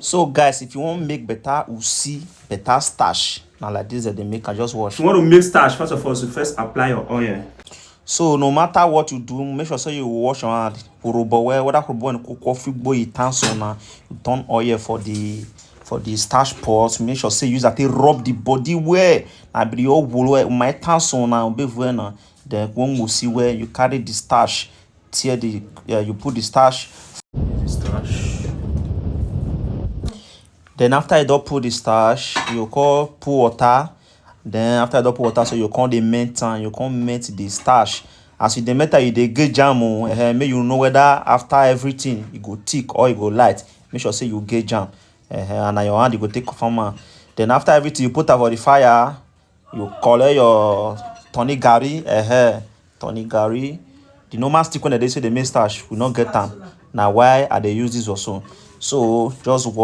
So guys, if you want make better usi, better starch, now like this that they make, I just wash. If you want to make starch, first of all, you first apply your oil. So no matter what you do, make sure say you wash your hand. Urhobo whether urhobo and coffee boy you turn so now, you turn oil for the starch pot. Make sure say use that to rub the body where I be all wool my turn so now be where now. Then when we see where you carry the starch, tear the you put the starch. Then after you don't put the starch, you call put water. Then after you don't put water, so you call the melt and you can't melt the starch. As you the melt, you dey get jam. Make you know whether after everything you go thick or you go light. Make sure say you get jam. And na your hand you go take farmer. Then after everything you put over the fire, you collect your tonic gari. Tonic gari. The normal stick when they say they make starch, we not get them. Now why are they use this also? So just watch.